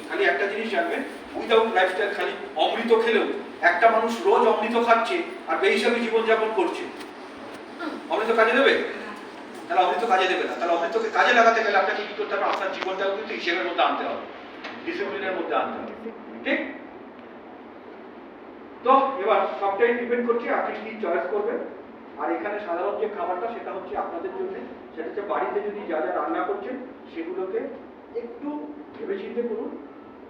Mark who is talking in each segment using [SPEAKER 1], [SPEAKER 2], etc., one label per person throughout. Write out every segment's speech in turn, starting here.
[SPEAKER 1] খালি একটা জিনিস জানবেন, উইদাউট লাইফস্টাইল খালি অমৃত খেলেও একটা মানুষ রোজ অমৃত খাচ্ছে আর বেহিসাবি জীবনযাপন করছে, অমৃত কাজে দেবে? তাহলে অমৃত কাজে দেবে না। তাহলে অমৃতকে কাজে লাগাতে গেলে আপনাকে কি করতে হবে? আপনার জীবনটাও কিন্তু হিসেবের মধ্যে আনতে হবে, ডিসিপ্লিনের মধ্যে আনতে হবে, ঠিক? তো এবার সবটাই ডিপেন্ড করছে আপনি কি চয়েস করবেন। আর এখানে সাধারণ যে খাবারটা সেটা হচ্ছে আপনাদের জন্য, সেটা হচ্ছে বাড়িতে যদি যা যা রান্না করছেন সেগুলোকে একটু ভেবেচিন্তে করুন,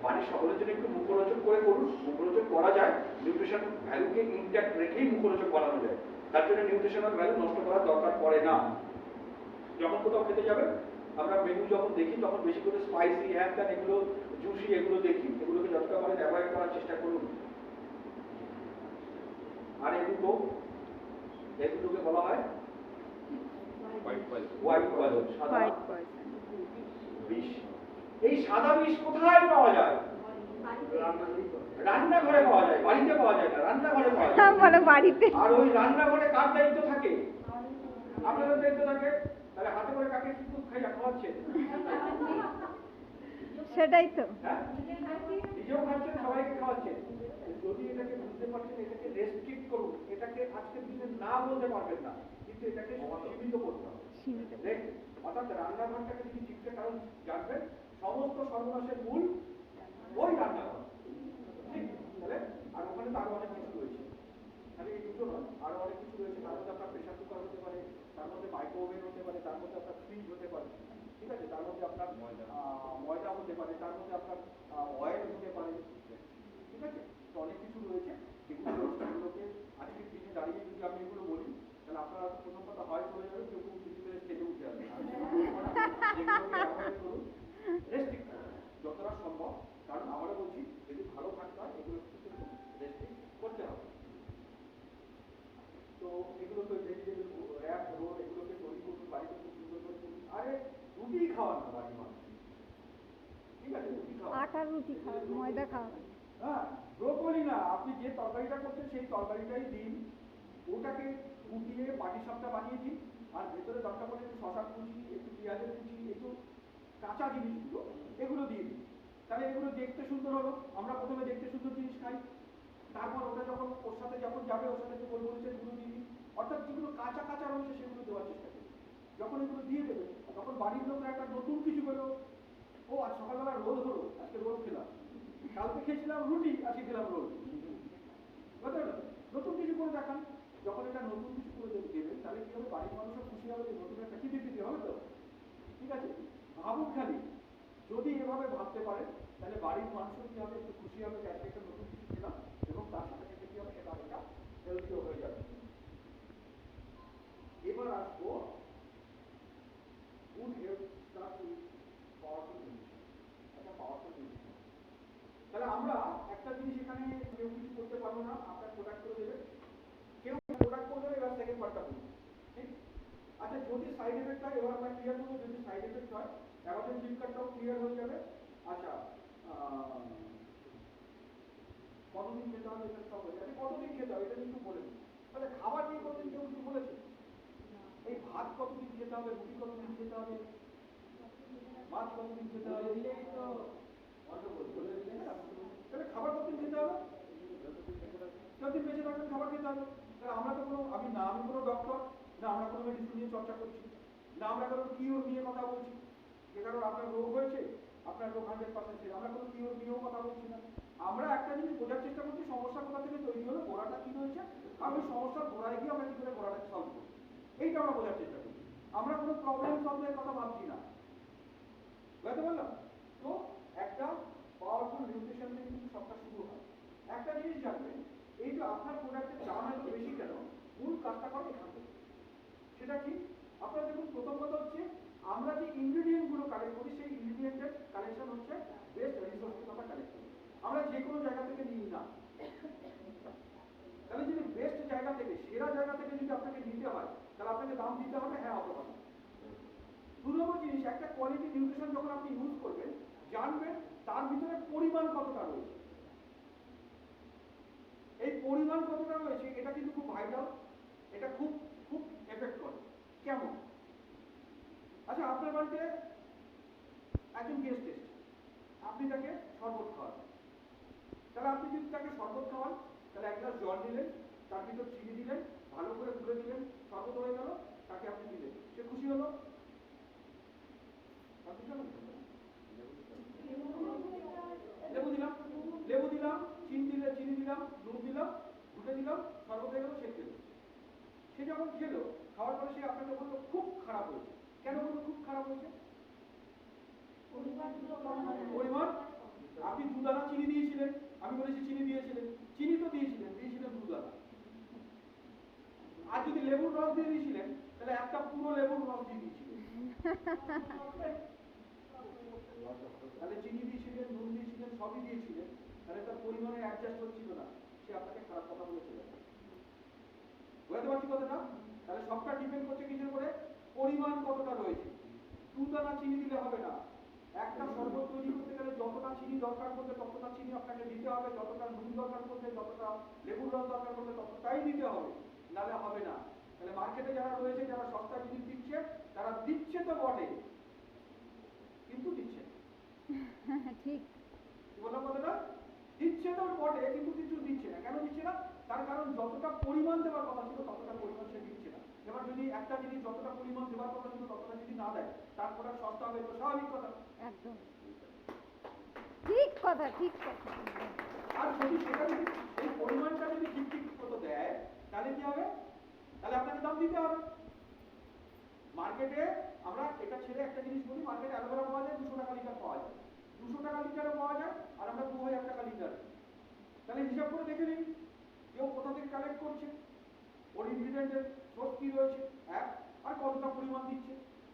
[SPEAKER 1] মানে সকলের জন্য একটু মুখরোচক করে করুন। মুখরোচক করা যায়, নিউট্রিশন ভ্যালুকে ইনট্যাক্ট রেখেই মুখরোচক বানানো যায়, তার জন্য নিউট্রিশনাল ভ্যালু নষ্ট করার দরকার পড়ে না। যখন কোথাও খেতে যাবেন আমরা মেনু যখন দেখি তখন বেশি করে স্পাইসি হ্যান ত্যান এগুলো জুসি এগুলো দেখি, এগুলোকে যতটা পারেন অ্যাভয়েড করার চেষ্টা করুন। আর এগুলোকে বলা হয় হোয়াইট পয়জন, সাদা বিষ। এই সাদা বিষ কোথায় পাওয়া যায়? রান্নাঘরে পাওয়া যায়, বাড়িতে পাওয়া যায় না, রান্নাঘরে পাওয়া যায়। বাড়িতে। আর ওই রান্নাঘরে কার দায়িত্ব থাকে? আপনাদের দায়িত্ব থাকে। তাহলে হাতে করে কাকে কি খাওয়াচ্ছে?
[SPEAKER 2] সেটাই তো।
[SPEAKER 1] নিজেও খাচ্ছেন, সবাইকে খাওয়াচ্ছেন। যদি এটাকে বুঝতে পারছেন, এটাকে রেস্ট্রিক্ট করুন, এটাকে আজকের দিনে না বলতে পারবেন না, কিন্তু এটাকে সীমিত করতে হবে। অর্থাৎ রান্নাঘরটাকে যদি ঠিকঠাক কারণ জানবেন, সমস্ত সর্বনাশের মূল ওই রান্নাঘর, ঠিক? তাহলে আর ওখানে তো আরো অনেক কিছু রয়েছে, খালি এই দুটো নয়, আরো অনেক কিছু রয়েছে। তার মধ্যে আপনার প্রেসার কুকার হতে পারে, তার মধ্যে মাইক্রোওভেন হতে পারে, তার মধ্যে আপনার ফ্রিজ হতে পারে, ঠিক আছে? তার মধ্যে আপনার ময়দা হতে পারে, তার মধ্যে আপনার অয়েল হতে পারে, ঠিক আছে? তো অনেক কিছু রয়েছে যেগুলোকে আজকের দিনে দাঁড়িয়ে যদি আমি এগুলো বলি তাহলে আপনারা প্রথম কথা হয় চলে যাবে, কেউ পৃথিবীতে স্টেজে উঠে আসবে। রেস্ট্রিক্ট যতটা সম্ভব, কারণ আমরা বলছি যদি ভালো থাকতে হয় এগুলো রেস্ট্রিক্ট করতে হবে। তো এগুলো তো ভেজিটেবল র্যাপ রোল এগুলোকে তৈরি করুন বাড়িতে, খুব সুন্দর করে করুন। আরে রুটি খাওয়ান না বাড়ির মানুষ, ঠিক আছে? রুটি খাওয়ান,
[SPEAKER 2] আটার রুটি খাওয়ান, ময়দা খাওয়ান।
[SPEAKER 1] হ্যাঁ, ব্রোকলি না, আপনি যে তরকারিটা করছেন সেই তরকারিটাই দিন, ওটাকে ফুটিয়ে পাটিসাপটা বানিয়ে দিন, আর ভেতরে দরকার পড়ে একটু শশা কুচি, একটু পেঁয়াজের কুচি, একটু কাঁচা জিনিসগুলো এগুলো দিয়ে দিন। তাহলে এগুলো দেখতে সুন্দর হলো। আমরা প্রথমে দেখতে সুন্দর জিনিস খাই, তারপর ওটা যখন ওর সাথে যখন যাবে ওর সাথে একটু গোলমরিচের গুঁড়ো দিয়ে দিন। অর্থাৎ যেগুলো কাঁচা কাঁচা রয়েছে সেগুলো দেওয়ার চেষ্টা করুন। যখন এগুলো দিয়ে দেবে তখন বাড়ির লোকরা একটা নতুন কিছু পেলো, ও আজ সকালবেলা রোল হলো, আজকে রোল খেলাম, কালকে খেয়েছিলাম রুটি, আজকে খেলাম রোল, নতুন কিছু করে দেখান। যখন এটা নতুন কিছু করে দেবেন তাহলে কি হবে? বাড়ির মানুষও খুশি হবে যে নতুন একটা খিদে দিতে হবে, তো ঠিক আছে? ভাবুন খালি, যদি এভাবে ভাবতে পারেন তাহলে বাড়ির মানুষও কি হবে? একটু খুশি হবে যে আজকে একটা নতুন কিছু খেলাম, এবং তার সাথে সাথে কি হবে? সেটা একটা হেলদিও হয়ে যাবে। এবার আসবো good health starts with powerful nutrition. একটা পাওয়ারফুল নিউট্রিশন। তাহলে আমরা একটা জিনিস এখানে কেউ কিছু করতে পারবো না, আপনার প্রোডাক্ট করে দেবে, কেউ প্রোডাক্ট করে দেবে। এবার সেকেন্ড পার্টটা বলুন, ঠিক? আচ্ছা, যদি সাইড এফেক্ট হয়, এবার আমরা ক্লিয়ার করবো। যদি সাইড এফেক্ট হয় অ্যামাজন ফ্লিপকার্টটাও ক্লিয়ার হয়ে যাবে। আচ্ছা, কতদিন খেতে হবে এটা সব হয়ে যাবে। কতদিন খেতে হবে এটা কিন্তু বলে দিন। তাহলে খাবার নিয়ে কতদিন কেউ কিছু বলেছে? এই ভাত কতদিন খেতে হবে, রুটি কতদিন খেতে হবে, মাছ কতদিন খেতে হবে, দিলেই তো বলে দিলেন। তাহলে খাবার কতদিন খেতে হবে? যতদিন বেঁচে থাকবেন খাবার খেতে হবে। তাহলে আমরা তো কোনো, আমি কোনো ডক্টর না, আমরা কোনো মেডিসিন নিয়ে চর্চা করছি না, আমরা কোনো কিওর নিয়ে কথা বলছি। যে কারণ আপনার রোগ হয়েছে, আপনার রোগ 100% ছিল, আমরা কোনো কিওর নিয়েও কথা বলছি না। আমরা একটা জিনিস বোঝার চেষ্টা করছি, সমস্যা কোথা থেকে তৈরি হলো, গোড়াটা কি রয়েছে, আর ওই সমস্যার গোড়ায় গিয়ে আমরা কি করে গোড়াটাকে সলভ করবো, এইটা আমরা বোঝার চেষ্টা করছি। আমরা কোনো প্রবলেম সলভের কথা ভাবছি না, বুঝতে পারলাম? তো একটা পাওয়ারফুল নিউট্রিশন থেকে কিন্তু সবটা শুরু হয়। একটা জিনিস জানবেন, এই যে আপনার প্রোডাক্টের দাম এত বেশি কেন, মূল কাজটা করে এখান থেকে। সেটা কি? আপনারা দেখুন, প্রথম কথা হচ্ছে আমরা যে ইনগ্রেডিয়েন্ট গুলো কালেক্ট করি সেই ইনগ্রেডিয়েন্টের কালেকশন হচ্ছে বেস্ট রিসোর্স থেকে আমরা কালেক্ট করি, আমরা যে কোনো জায়গা থেকে নিই না। তাহলে যদি বেস্ট জায়গা থেকে, সেরা জায়গা থেকে যদি আপনাকে নিতে হয় তাহলে আপনাকে দাম দিতে হবে, হ্যাঁ অথবা না। দু নম্বর জিনিস, একটা কোয়ালিটি নিউট্রিশন যখন আপনি ইউজ করবেন জানবেন তার ভিতরে পরিমাণ কতটা রয়েছে। এই পরিমাণ কতটা রয়েছে এটা কিন্তু খুব ভাইটাল, এটা খুব খুব এফেক্ট করে। কেমন? আচ্ছা, আপনার বাড়িতে একজন গেস্ট এসেছে, আপনি তাকে শরবত খাওয়ান। তাহলে আপনি যদি তাকে শরবত খাওয়ান, তাহলে এক গ্লাস জল নিলেন, তার ভিতর চিনি দিলেন, ভালো করে গুলে দিলেন, শরবত হয়ে গেল, তাকে আপনি দিলেন, সে খুশি হলো? লেবু দিলাম, লেবু দিলাম, চিনি দিলাম, নুন দিলাম, গুলে দিলাম, শরবত হয়ে গেল, সে খেলো। সে যখন খেলো, খাওয়ার পরে সে আপনাকে বললো খুব খারাপ হয়েছে। কেন বললো খুব খারাপ হয়েছে? পরিমাণ। আপনি 2 দানা চিনি দিয়েছিলেন, আমি বলেছি চিনি দিয়েছিলেন, চিনি তো দিয়েছিলেন 2 দানা। আর যদি লেবুর রস দিয়ে দিয়েছিলেন, তাহলে একটা পুরো লেবুর রস দিয়ে দিয়েছিলেন। তাহলে চিনি দিয়েছিলেন, নুন দিয়েছিলেন, সবই দিয়েছিলেন, তাহলে তার পরিমাণে অ্যাডজাস্ট হচ্ছিল না, সে আপনাকে খারাপ কথা বলে চলে গেল। বুঝতে পারছি কথাটা? তাহলে সবটা ডিপেন্ড করছে কিসের উপরে? পরিমাণ কতটা রয়েছে। 2 দানা চিনি দিলে হবে না। একটা শরবত তৈরি করতে গেলে যতটা চিনি দরকার পড়বে ততটা চিনি আপনাকে দিতে হবে, যতটা নুন দরকার পড়বে, যতটা লেবুর রস দরকার পড়বে ততটাই দিতে হবে, নাহলে হবে না। তাহলে মার্কেটে যারা রয়েছে, যারা সস্তা জিনিস দিচ্ছে, তারা দিচ্ছে তো বটে, কিন্তু দিচ্ছে
[SPEAKER 2] ঠিক।
[SPEAKER 1] কি বললাম কথাটা? দিচ্ছে তো বটে, কিন্তু কিছু দিচ্ছে না। কেন দিচ্ছে না? তার কারণ যতটা পরিমাণ দেওয়ার কথা ছিল ততটা পরিমাণ সে দিচ্ছে না। এবার যদি একটা জিনিস যতটা পরিমাণ দেওয়ার কথা ছিল ততটা যদি না দেয়, তারপর আর সস্তা হবে, তো স্বাভাবিক কথা।
[SPEAKER 2] একদম ঠিক কথা, ঠিক কথা।
[SPEAKER 1] আর যদি সেটা যদি এই পরিমাণটা যদি ঠিক মতো দেয়, তাহলে কি হবে? তাহলে আপনাকে দাম দিতে হবে। মার্কেটে আমরা এটা ছেড়ে একটা জিনিস বলি, মার্কেটে অ্যালোভেরা পাওয়া যায় 200 টাকা লিটার পাওয়া যায়, 200 টাকা লিটারও পাওয়া যায়, আর আমরা 2000 টাকা লিটার। তাহলে হিসাব করে দেখে নিন কেউ কোথা থেকে কালেক্ট করছে, ওর ইনগ্রিডিয়েন্টের সোর্স কি রয়েছে, এক, আর কতটা পরিমাণ দিচ্ছে।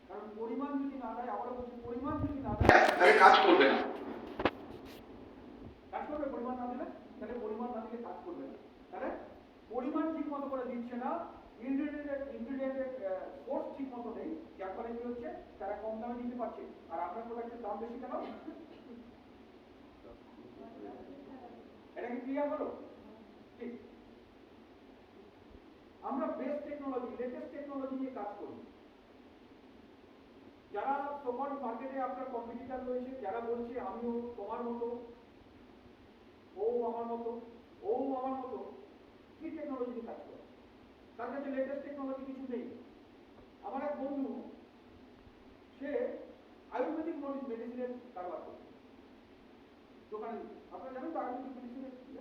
[SPEAKER 1] কারণ পরিমাণ যদি না দেয়, আবারও বলছি, পরিমাণ যদি না দেয় তাহলে কাজ করবে না। কাজ করবে পরিমাণ না দিলে? তাহলে পরিমাণ না দিলে কাজ করবে না। তাহলে পরিমাণ ঠিক মতো করে দিচ্ছে না, ইনগ্রিডিয়েন্টের সোর্স ঠিক মতো নেই, যার ফলে কি হচ্ছে, তারা কম দামে দিতে পারছে, আর আপনার প্রোডাক্টের দাম বেশি কেন? এটা কি ক্লিয়ার হলো? ঠিক। আমরা বেস্ট টেকনোলজি, লেটেস্ট টেকনোলজি নিয়ে কাজ করি। যারা তোমার মার্কেটে আপনার কম্পিটিটর রয়েছে, যারা বলছে আমিও তোমার মতো, ও আমার মতো, ও আমার মতো, কি টেকনোলজি নিয়ে কাজ করে? তার কাছে লেটেস্ট টেকনোলজি কিছু নেই। আমার এক বন্ধু, সে আয়ুর্বেদিক মেডিসিনের কারবার করে দোকানে। আপনারা জানেন তো আয়ুর্বেদিক মেডিসিনের কি?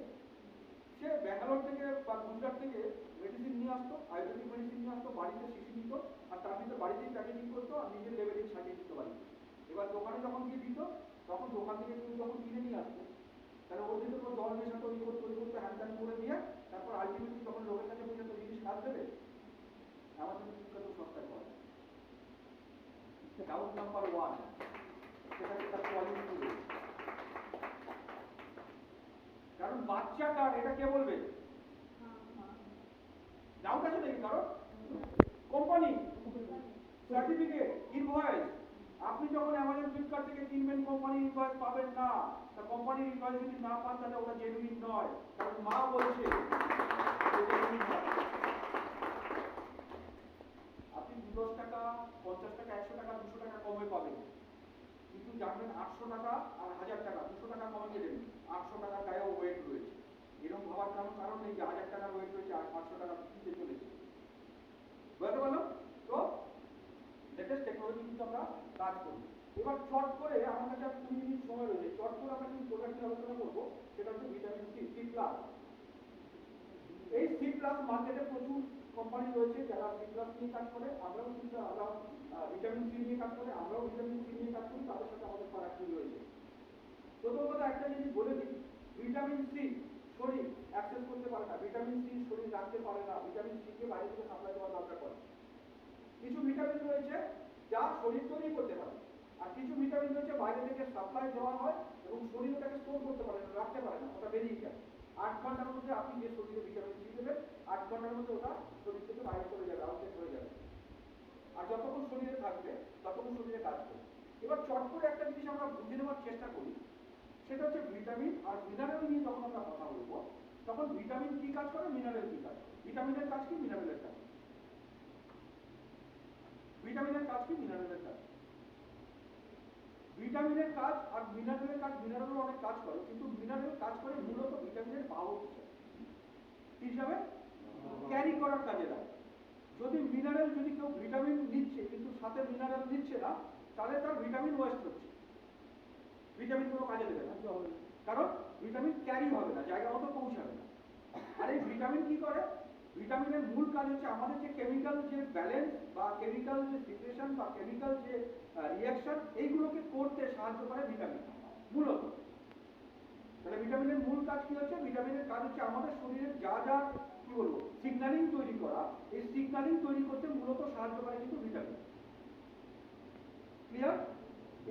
[SPEAKER 1] সে ব্যাঙ্গালোর থেকে বা গুজরাট থেকে মেডিসিন নিয়ে আসতো, আয়ুর্বেদিক মেডিসিন নিয়ে আসতো, বাড়িতে শিশি দিত, আর তার ভিতরে বাড়িতেই প্যাকেজিং করতো, আর নিজের লেভেলিং সাজিয়ে দিত বাড়িতে। এবার দোকানে যখন গিয়ে দিত, তখন দোকান থেকে কেউ যখন কিনে নিয়ে আসতো, তাহলে ওর ভিতরে কোনো জল মেশাতো, ওই করতে হ্যান্ড ত্যান করে দিয়ে, তারপর আলটিমেটলি যখন লোকের কাছে পর্যন্ত জিনিস কাজ দেবে, আমাদের বিখ্যাত সস্তায় পাওয়া যায়। ডাউট নাম্বার 1, সেটা হচ্ছে তার কোয়ালিটি। কারণ বাচ্চা কার্ড, এটা কে বলবে? ডাউট আছে নাকি কারণ? Company certificate, invoice. আপনি যখন অ্যামাজন ফ্লিপকার্ট থেকে কিনবেন, কোম্পানির ইনভয়েস পাবেন না। তা কোম্পানির ইনভয়েস যদি না পান, তাহলে ওটা জেনুইন নয়, কারণ মা বলছে আপনি 10 টাকা, 50 টাকা, 100 টাকা, 200 টাকা কমে পাবেন, কিন্তু জানবেন 800 টাকা আর 1000 টাকা, 200 টাকা কমে গেলেন, 800 টাকার গায়েও ওয়েট রয়েছে। এরকম ভাবার কারণ নেই যে 1000 টাকার ওয়েট রয়েছে আর 800 টাকা দিতে চলেছে। বুঝতে পারলাম তো? লেটেস্ট টেকনোলজি কিন্তু আমরা কাজ করি। এবার চট করে আমার কাছে 2 মিনিট সময় রয়েছে, চট করে আমরা কিন্তু প্রোডাক্টের আলোচনা করবো, সেটা হচ্ছে ভিটামিন সি, সি প্লাস। এই সি প্লাস মার্কেটে প্রচুর কোম্পানি রয়েছে যারা সি প্লাস নিয়ে কাজ করে, আমরাও কিন্তু ভিটামিন সি নিয়ে কাজ করে, আমরাও ভিটামিন সি নিয়ে কাজ করি, তাদের সাথে আমাদের ফারাক কি রয়েছে। প্রথম কথা একটা জিনিস বলে দিই, ভিটামিন সি শরীর অ্যাক্সেস করতে পারে না, ভিটামিন সি শরীর রাখতে পারে না, ভিটামিন সি কে বাইরে থেকে সাপ্লাই দেওয়ার দরকার পড়ে। কিছু ভিটামিন রয়েছে যা শরীর তৈরি করতে পারে, আর কিছু ভিটামিন রয়েছে বাইরে থেকে সাপ্লাই দেওয়া হয় এবং শরীর ওটাকে স্টোর করতে পারে না, রাখতে পারে না, ওটা বেরিয়ে যায়। 8 ঘন্টার মধ্যে আপনি যে শরীরে ভিটামিন সি দেবেন, 8 ঘন্টার মধ্যে ওটা শরীর থেকে বাইরে চলে যাবে, আউটলেট হয়ে যাবে। আর যতক্ষণ শরীরে থাকবে ততক্ষণ শরীরে কাজ করবে। এবার চট করে একটা জিনিস আমরা বুঝে নেওয়ার চেষ্টা করি, সেটা হচ্ছে ভিটামিন আর মিনারেল নিয়ে যখন আমরা কথা বলবো, তখন ভিটামিন কি কাজ করে, মিনারেল কি কাজ করে। ভিটামিনের কাজ কি, মিনারেলের কাজ? ভিটামিনের কাজ কি, মিনারেলের কাজ? ভিটামিনের কাজ আর মিনারেলের কাজ, মিনারেলও অনেক কাজ করে, কিন্তু মিনারেল কাজ করে মূলত ভিটামিনের বাহক হিসাবে ক্যারি করার কাজে লাগে। যদি মিনারেল, যদি কেউ ভিটামিন নিচ্ছে কিন্তু সাথে মিনারেল নিচ্ছে না, তাহলে তার ভিটামিন ওয়েস্ট হচ্ছে, ভিটামিন কোনো কাজে দেবে না, কারণ ভিটামিন ক্যারি হবে না, জায়গা মতো পৌঁছাবে না। আর এই ভিটামিন কি করে? ভিটামিনের মূল কাজ হচ্ছে আমাদের যে কেমিক্যাল যে ব্যালেন্স বা কেমিক্যাল যে সিক্রেশন বা কেমিক্যাল যে রিঅ্যাকশন, এইগুলোকে করতে সাহায্য করে ভিটামিন মূলত। তাহলে ভিটামিনের মূল কাজ কি হচ্ছে? ভিটামিনের কাজ হচ্ছে আমাদের শরীরের যা যা কি বলবো সিগন্যালিং তৈরি করা, এই সিগন্যালিং তৈরি করতে মূলত সাহায্য করে কিন্তু ভিটামিন। ক্লিয়ার?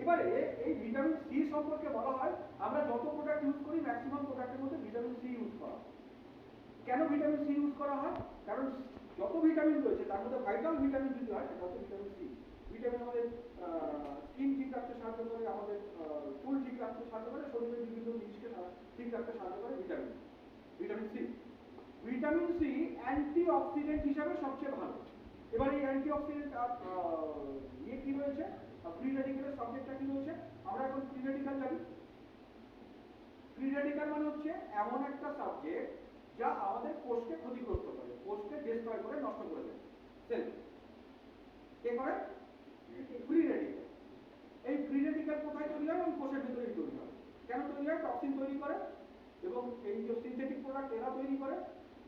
[SPEAKER 1] এবারে এই ভিটামিন সি সম্পর্কে বলা হয় আমরা যত প্রোডাক্ট ইউজ করি ম্যাক্সিমাম প্রোডাক্টের মধ্যে ভিটামিন সি ইউজ করা হয়। কেন ভিটামিন সি ইউজ করা হয়? কারণ যত ভিটামিন রয়েছে তার মধ্যে ভাইটাল ভিটামিন যদি হয় সেটা হচ্ছে ভিটামিন সি। ভিটামিন আমাদের স্কিন ঠিক রাখতে সাহায্য করে, আমাদের চুল ঠিক রাখতে সাহায্য করে, শরীরের বিভিন্ন জিনিসকে ঠিক রাখতে সাহায্য করে vitamin vitamin C. Vitamin C antioxidant হিসাবে সবচেয়ে ভালো। এবার এই অ্যান্টিঅক্সিডেন্ট ইয়ে কি রয়েছে, ফ্রি রেডিক্যালের সাবজেক্টটা কি রয়েছে? আমরা এখন ফ্রি রেডিক্যাল জানি। ফ্রি রেডিক্যাল মানে হচ্ছে এমন একটা সাবজেক্ট যা আমাদের কোষকে ক্ষতিগ্রস্ত করে, কোষকে ডিস্ট্রয় করে, নষ্ট করে দেয়। সেল কে করে? Free radical. এই ফ্রি রেডিক্যাল কোথায় তৈরি হয়? কোষের ভিতরেই তৈরি হয়। কেন তৈরি হয়? টক্সিন তৈরি করে এবং এই যে সিনথেটিক প্রোডাক্ট এরা তৈরি করে,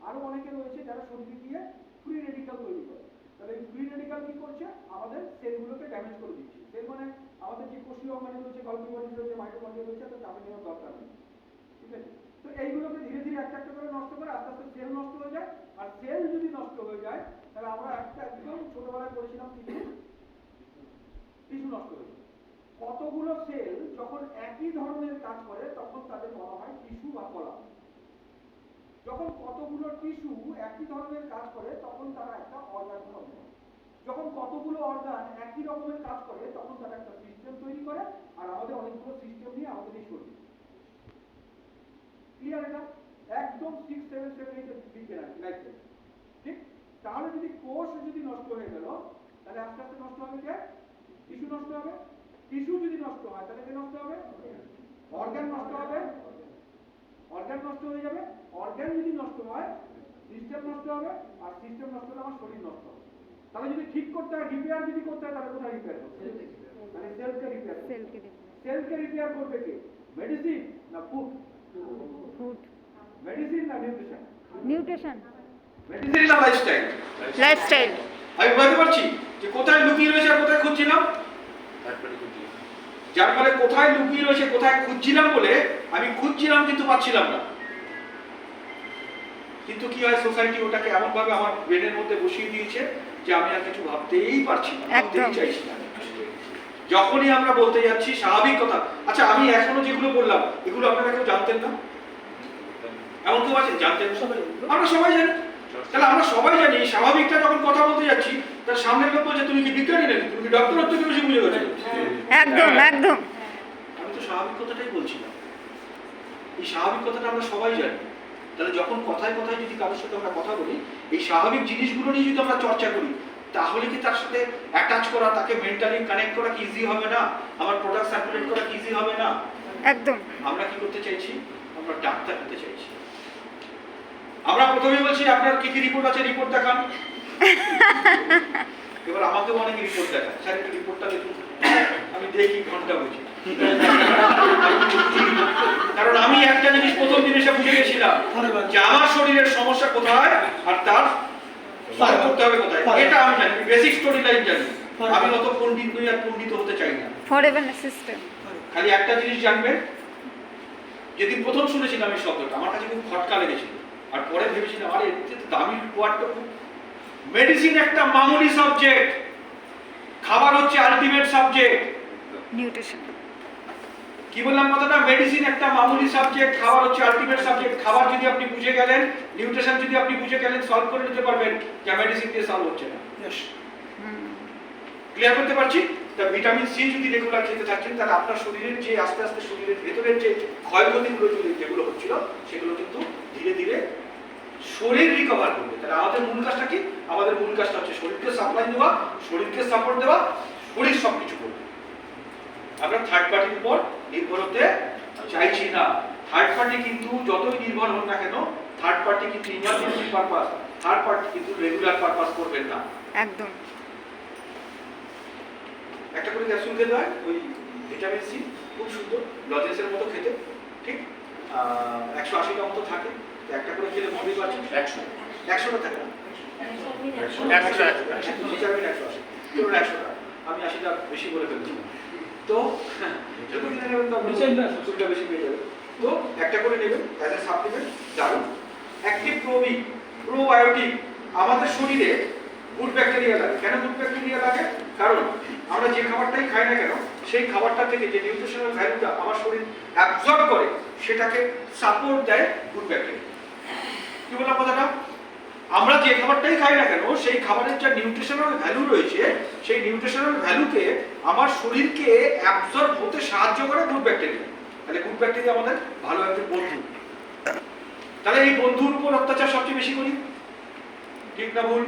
[SPEAKER 1] আরো অনেকে রয়েছে যারা শরীরে গিয়ে ফ্রি রেডিক্যাল তৈরি করে। তাহলে এই ফ্রি রেডিক্যাল কি করছে? আমাদের সেলগুলোকে ড্যামেজ করে দিচ্ছে। সেল মানে আমাদের যে কোষীয় অঙ্গাণু রয়েছে, গলগি বডি রয়েছে, মাইটোকন্ড্রিয়া রয়েছে, তো চাপে নেওয়ার দরকার নেই। ঠিক আছে? তো এইগুলোকে ধীরে ধীরে একটা একটা করে নষ্ট করে আস্তে আস্তে সেল নষ্ট হয়ে যায়। আর সেল যদি নষ্ট হয়ে যায় তাহলে আমরা একটা একদম ছোটবেলায় করেছিলাম টিস্যু নষ্ট হয়ে যায়। কতগুলো সেল যখন একই ধরনের কাজ করে তখন তাদের বলা হয় টিস্যু বা কলা। যখন কতগুলো টিস্যু একই ধরনের কাজ করে তখন তারা একটা অর্গান ফর্ম করে। যখন কতগুলো অর্গান একই রকমের কাজ করে তখন তারা একটা সিস্টেম তৈরি করে। আর আমাদের অনেকগুলো সিস্টেম নিয়ে আমাদের এই শরীর। ক্লিয়ার? এটা একদম 6, 7, 7, 8 বিজ্ঞান লাইফ। ঠিক? তাহলে যদি কোষ যদি নষ্ট হয়ে গেল তাহলে আস্তে আস্তে নষ্ট হবে কে? টিস্যু নষ্ট হবে। টিস্যু যদি নষ্ট হয় তাহলে কে নষ্ট হবে? অর্গান নষ্ট হবে। অর্গান নষ্ট হয়ে যাবে। অর্গান যদি নষ্ট হয় সিস্টেম নষ্ট হবে, আর সিস্টেম নষ্ট হলে আমার শরীর নষ্ট হবে। তাহলে যদি ঠিক করতে হয়, রিপেয়ার যদি করতে হয়, তাহলে কোথায় রিপেয়ার করতে হবে? মানে সেলকে রিপেয়ার। সেলকে রিপেয়ার করবে কে? মেডিসিন না ফুড?
[SPEAKER 2] ফুড।
[SPEAKER 1] মেডিসিন না নিউট্রিশন?
[SPEAKER 2] নিউট্রিশন।
[SPEAKER 1] মেডিসিন না লাইফস্টাইল?
[SPEAKER 2] লাইফস্টাইল।
[SPEAKER 1] আমি বুঝতে পারছি যে কোথায় লুকিয়ে রয়েছে আর কোথায় খুঁজছিলাম। যার ফলে কোথায় লুকিয়ে রয়েছে কোথায় খুঁজছিলাম বলে আমি খুঁজছিলাম কিন্তু পাচ্ছিলাম না। কিন্তু কি হয়, সোসাইটি ওটাকে এমন ভাবে আমার ব্রেনের মধ্যে বসিয়ে দিয়েছে যে আমি আর কিছু ভাবতেই পারছি না, ভাবতেই চাইছি না। যখনই আমরা বলতে যাচ্ছি স্বাভাবিক কথা, আচ্ছা আমি এখনো যেগুলো বললাম এগুলো আপনারা কেউ জানতেন না? এমন কেউ আছেন জানতেন? আমরা সবাই জানি। তাহলে আমরা সবাই জানি স্বাভাবিকটা যখন কথা বলতে যাচ্ছি তার সামনের লোক বলছে তুমি কি বিজ্ঞানী নাকি, তুমি কি ডক্টর, হচ্ছে কি বেশি বুঝে গেছো?
[SPEAKER 2] একদম একদম।
[SPEAKER 1] আমি তো স্বাভাবিক কথাটাই বলছিলাম। এই স্বাভাবিক কথাটা আমরা সবাই জানি। তাহলে যখন কথায় কথায় যদি কারোর সাথে আমরা কথা বলি, এই স্বাভাবিক জিনিসগুলো নিয়ে যদি আমরা চর্চা করি, তাহলে কি তার সাথে অ্যাটাচ করা, তাকে মেন্টালি কানেক্ট করা কি ইজি হবে না? আমার প্রোডাক্ট সার্কুলেট করা কি ইজি হবে না?
[SPEAKER 2] একদম।
[SPEAKER 1] আমরা কি করতে চাইছি? আমরা ডাক্তার হতে চাইছি। আমরা প্রথমে বলছি আপনার কি কি রিপোর্ট আছে, রিপোর্ট দেখান। এবার আমাকেও অনেক রিপোর্ট দেখায়, স্যার একটু রিপোর্টটা দেখুন। আমি দেখি ঘন্টা বুঝি। কারণ আমি একটা জিনিস প্রথম দিন এসে বুঝে গেছিলাম যে আমার শরীরের সমস্যা কোথায় আর তার সলভ করতে হবে কোথায়। এটা আমি জানি, বেসিক স্টোরি লাইন জানি। আমি অত পণ্ডিত নই আর পণ্ডিত হতে চাই না।
[SPEAKER 2] Forever system.
[SPEAKER 1] খালি একটা জিনিস জানবেন, যেদিন প্রথম শুনেছিলাম এই শব্দটা আমার কাছে খুব খটকা লেগেছিল। আর পরে ভেবেছিলাম আরে এতে তো দামি ওয়ার্ডটা খুব। মেডিসিন একটা মামুলি সাবজেক্ট, খাবার হচ্ছে আলটিমেট সাবজেক্ট।
[SPEAKER 2] নিউট্রিশন।
[SPEAKER 1] কি বললাম কথাটা? মেডিসিন একটা মামুলি সাবজেক্ট, খাবার হচ্ছে আলটিমেট সাবজেক্ট। খাবার যদি আপনি বুঝে গেলেন, নিউট্রিশন যদি আপনি বুঝে গেলেন, সলভ করে নিতে পারবেন যা মেডিসিন দিয়ে সলভ হচ্ছে না। ক্লিয়ার করতে পারছি? তা ভিটামিন সি যদি রেগুলার খেতে থাকেন তাহলে আপনার শরীরের যে আস্তে আস্তে শরীরের ভেতরের যে ক্ষয়ক্ষতিগুলো যেগুলো হচ্ছিল সেগুলো কিন্তু ধীরে ধীরে শরীর রিকভার করবে। তাহলে আমাদের মূল কাজটা কি? আমাদের মূল কাজটা হচ্ছে শরীরকে সাপ্লাই দেওয়া, শরীরকে সাপোর্ট দেওয়া, শরীর সবকিছু করবে। আমরা থার্ড পার্টির উপর নির্ভর হতে চাইছি না। থার্ড পার্টি কিন্তু যতই নির্ভর হন না কেন, থার্ড পার্টি কিন্তু ইমার্জেন্সি পারপাস, থার্ড পার্টি কিন্তু রেগুলার পারপাস করবেন না।
[SPEAKER 2] একদম।
[SPEAKER 1] একটা করে ক্যাপসুল খেতে হয়, ওই ভিটামিন সি, খুব সুন্দর লজেন্সের মতো খেতে, ঠিক 180টা মতো থাকে, তো একটা করে খেলে ভালোই পাচ্ছে। 100টা থাকে না, 180 ভিটামিন 180, ধরুন 100টা, আমি 80টা বেশি বলে ফেলছি। তো যত কিনে নেবেন তো ওষুধটা বেশি পেয়ে যাবে। তো একটা করে নেবেন অ্যাজ এ সাপ্লিমেন্ট, দারুণ। অ্যাক্টিভ প্রোবায়োটিক আমাদের শরীরে গুড ব্যাকটেরিয়া লাগে। কেন গুড ব্যাকটেরিয়া লাগে? কারণ আমরা যে খাবারটাই খাই না কেন, সেই খাবারটা থেকে যে নিউট্রিশনাল ভ্যালুটা আমার শরীর অ্যাবজর্ব করে, সেটাকে সাপোর্ট দেয় গুড ব্যাকটেরিয়া। কি বললাম কথাটা? আমরা যে খাবারটাই খাই না কেন, সেই খাবারের যা নিউট্রিশনাল ভ্যালু রয়েছে, সেই নিউট্রিশনাল ভ্যালুকে আমার শরীরকে অ্যাবজর্ব হতে সাহায্য করে গুড ব্যাকটেরিয়া। তাহলে গুড ব্যাকটেরিয়া আমাদের ভালো একটা বন্ধু। তাহলে এই বন্ধুর উপর অত্যাচার সবচেয়ে বেশি করি, ঠিক না ভুল?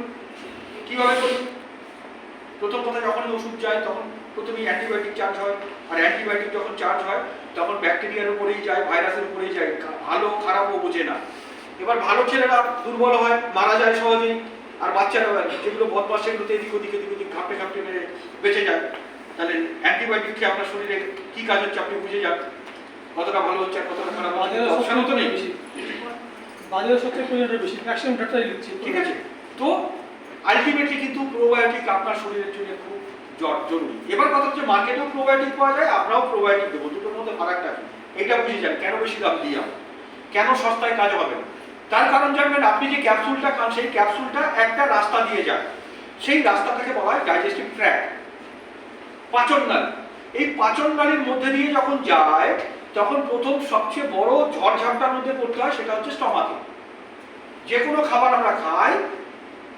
[SPEAKER 1] কিভাবে করি? প্রথম কথা, যখন ওষুধ যায় তখন প্রথমেই অ্যান্টিবায়োটিক চার্জ হয়, আর অ্যান্টিবায়োটিক যখন চার্জ হয় তখন ব্যাকটেরিয়ার উপরেই যায়, ভাইরাসের উপরেই যায়, ভালো খারাপও বোঝে না। এবার ভালো ছেলেরা দুর্বল হয়, মারা যায় সহজেই, আর বাচ্চারা যেগুলো বদমাস সেগুলোতে এদিক ওদিক ঘাপটে মেরে বেঁচে যায়। তাহলে অ্যান্টিবায়োটিক খেয়ে আপনার শরীরে কি কাজ হচ্ছে আপনি বুঝে যান, কতটা ভালো হচ্ছে আর কতটা খারাপ হচ্ছে। অপশন তো নেই,
[SPEAKER 3] বাজারে সবচেয়ে প্রয়োজনটা বেশি, ম্যাক্সিমাম ডাক্তারই লিখছে।
[SPEAKER 1] ঠিক আছে? তো আলটিমেটলি কিন্তু প্রোবায়োটিক আপনার শরীরের জন্য খুব জরুরি। এবার কথা হচ্ছে মার্কেটেও প্রোবায়োটিক পাওয়া যায়, আমরাও প্রোবায়োটিক দেবো, দুটোর মধ্যে ফারাকটা কি এটা বুঝে যান। কেন বেশি দাম দিয়ে কেন সস্তায় কাজ হবে না? তার কারণ জানবেন, আপনি যে ক্যাপসুলটা খান সেই ক্যাপসুলটা একটা রাস্তা দিয়ে যায়, সেই রাস্তাটাকে বলা হয় ডাইজেস্টিভ ট্র্যাক্ট, পাচন নালী। এই পাচন নালীর মধ্যে দিয়ে যখন যায়, তখন প্রথম সবচেয়ে বড় ঝড়ঝাপটার মধ্যে পড়তে হয়, সেটা হচ্ছে স্টমাকে। যে কোনো খাবার আমরা খাই,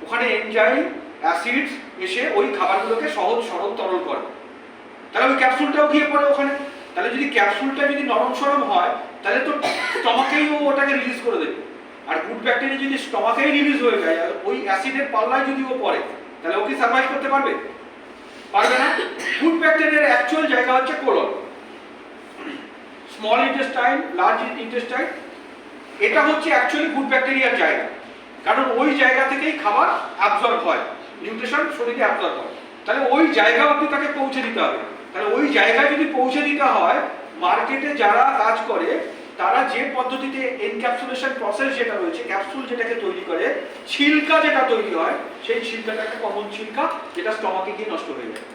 [SPEAKER 1] ওখানে এনজাইম অ্যাসিডস এসে ওই খাবারগুলোকে সহজ সরল তরল করে। তাহলে ওই ক্যাপসুলটাও গিয়ে পড়ে ওখানে। তাহলে যদি ক্যাপসুলটা যদি নরম সরম হয়, তাহলে তো স্টমাকেই ও ওটাকে রিলিজ করে দেবে। আর গুড ব্যাকটেরিয়া যদি স্টমাকেই রিলিজ হয়ে যায়, ওই অ্যাসিডের পাল্লায় যদি ও পড়ে, তাহলে ও কি সার্ভাইভ করতে পারবে? পারবে না। গুড ব্যাকটেরিয়ার অ্যাকচুয়াল জায়গা হচ্ছে colon, small intestine, large intestine. এটা হচ্ছে অ্যাকচুয়ালি গুড ব্যাকটেরিয়ার জায়গা, কারণ ওই জায়গা থেকেই খাবার অ্যাবজর্ব হয়, নিউট্রিশন শরীরে অ্যাবজর্ব হয়। তাহলে ওই জায়গা অবধি তাকে পৌঁছে দিতে হবে। তাহলে ওই জায়গায় যদি পৌঁছে দিতে হয়, মার্কেটে যারা কাজ করে তারা যে পদ্ধতিতে এনক্যাপসুলেশন প্রসেস যেটা রয়েছে, ক্যাপসুল যেটাকে তৈরি করে, ছিলকা যেটা তৈরি হয়, সেই ছিলকাটা একটা কমন ছিলকা, যেটা স্টমাকে গিয়ে নষ্ট হয়ে যায়।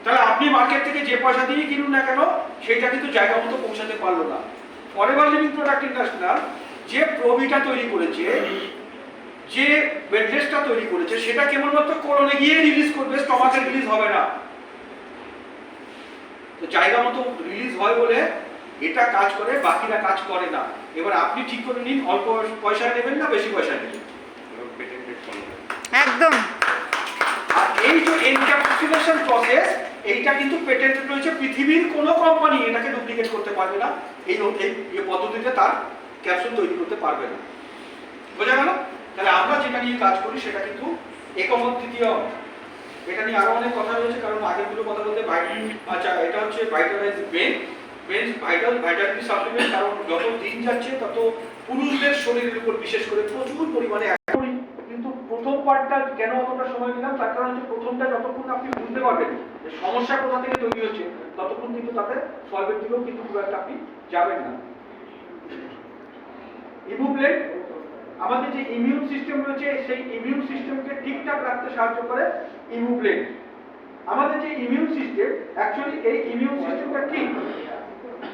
[SPEAKER 1] তাহলে আপনি মার্কেট থেকে যে পয়সা দিয়ে কিনুন না কেন, সেইটা কিন্তু জায়গা মতো পৌঁছাতে পারলো না। ফরএভার লিভিং প্রোডাক্ট ইন্টারন্যাশনাল যে প্রোবিটা তৈরি করেছে, যে বেডরেস্টটা তৈরি করেছে, সেটা কেবলমাত্র কোলনে গিয়ে রিলিজ করবে, স্টমাকে রিলিজ হবে না। তো জায়গা মতো রিলিজ হয় বলে এটা কাজ করে, বাকিরা কাজ করে না। এবার আপনি ঠিক করে নিন, অল্প পয়সা নেবেন না বেশি পয়সা নেবেন।
[SPEAKER 2] একদম।
[SPEAKER 1] আর এই যে এনক্যাপসুলেশন প্রসেস, এইটা কিন্তু পেটেন্টেড রয়েছে, পৃথিবীর কোনো কোম্পানি এটাকে ডুপ্লিকেট করতে পারবে না। এই পদ্ধতিতে তার ক্যাপসুল তৈরি করতে পারবে না। বোঝা গেল? তাহলে আমরা যেটা নিয়ে কাজ করি সেটা কিন্তু একমত তৃতীয়। এটা নিয়ে আরো অনেক কথা রয়েছে, কারণ আগের দুটো কথা বলতে আচ্ছা, এটা হচ্ছে ভাইটালাইজ ব্রেন ভাইটালিটি সাপ্লিমেন্ট। কারণ যত দিন যাচ্ছে তত পুরুষদের শরীরের উপর বিশেষ করে প্রচুর পরিমাণে করি। কিন্তু প্রথম পার্টটা কেন অতটা সময় নিলাম, তার কারণ হচ্ছে প্রথমটা যতক্ষণ আপনি বুঝতে পারবেন যে সমস্যা কোথা থেকে তৈরি হচ্ছে, ততক্ষণ কিন্তু তাদের সলভের দিকেও কিন্তু খুব একটা আপনি যাবেন না। ইমুব্লেন আমাদের যে ইমিউন সিস্টেম রয়েছে, সেই ইমিউন সিস্টেমকে ঠিকঠাক রাখতে সাহায্য করে ইমুব্লেন। আমাদের যে ইমিউন সিস্টেম, অ্যাকচুয়ালি এই ইমিউন সিস্টেমটা কি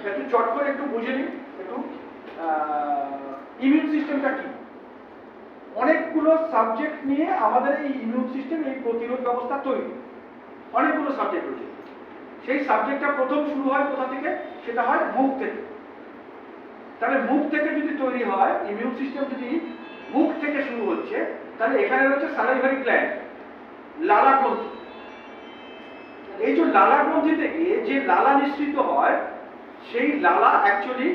[SPEAKER 1] একটু চট করে একটু বুঝে নিন। একটু ইমিউন সিস্টেমটা কি, অনেকগুলো সাবজেক্ট নিয়ে আমাদের এই ইমিউন সিস্টেম, এই প্রতিরোধ ব্যবস্থা তৈরি, অনেকগুলো সাবজেক্ট রয়েছে। সেই সাবজেক্টটা প্রথম শুরু হয় কোথা থেকে? সেটা হয় মুখ থেকে। তাহলে মুখ থেকে যদি তৈরি হয়, ইমিউন সিস্টেম যদি মুখ থেকে শুরু হচ্ছে, তাহলে এখানে রয়েছে সালাইভারি গ্ল্যান্ড, লালা গ্রন্থি। এই যে লালা গ্রন্থি থেকে যে লালা নিঃসৃত হয়, সেই লালা অ্যাকচুয়ালি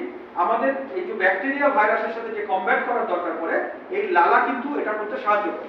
[SPEAKER 1] আমাদের এই যে ব্যাকটেরিয়া ভাইরাসের সাথে যে কমব্যাট করার দরকার পড়ে, এই লালা কিন্তু এটা করতে সাহায্য করে।